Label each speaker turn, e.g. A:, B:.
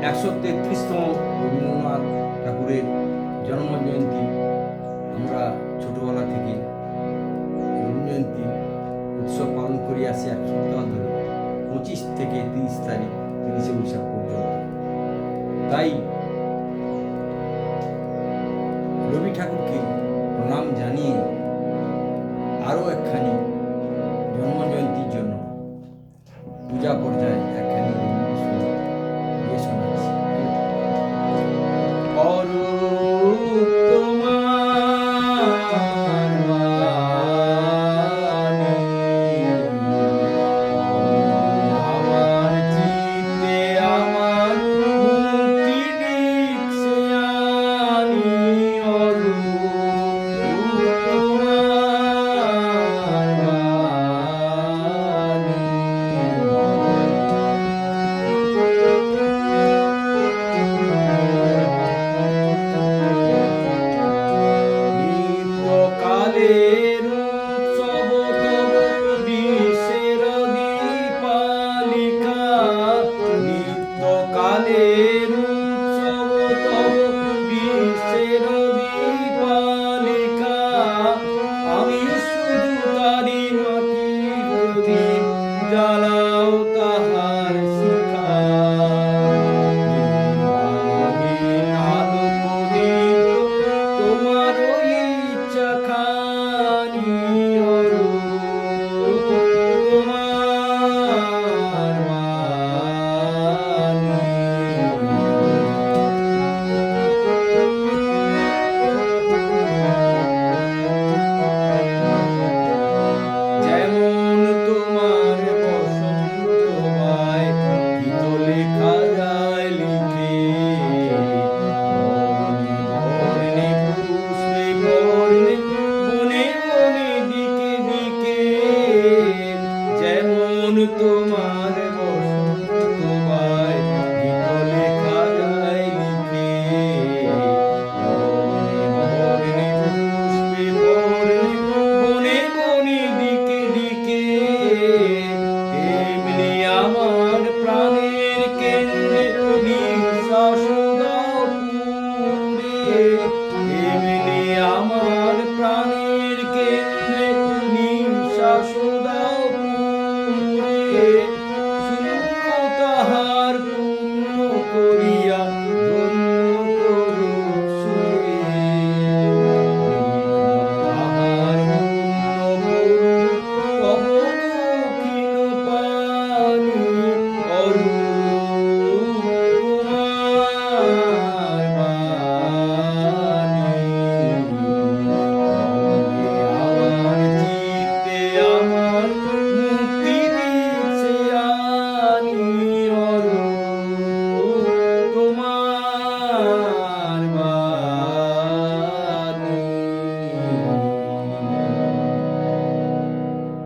A: 133তম রবীন্দ্রনাথ ঠাকুরের জন্মজয়ন্তী আমরা ছোটবেলা থেকে জন্মজয়ন্তী উৎসব পালন করে আসি এক সপ্তাহ ধরে, 25 থেকে 30 তারিখ 30শে বৈশাখ পর্যন্ত। তাই রবি ঠাকুরকে প্রণাম জানিয়ে আরও একখানি জন্মজয়ন্তীর জন্য পূজা পর্যায়ে একখানি রবীন্দ্রসঙ্গীত গিয়ে শোনাচ্ছি। আমি শুধু তারি মাটির প্রদীপ জ্বালা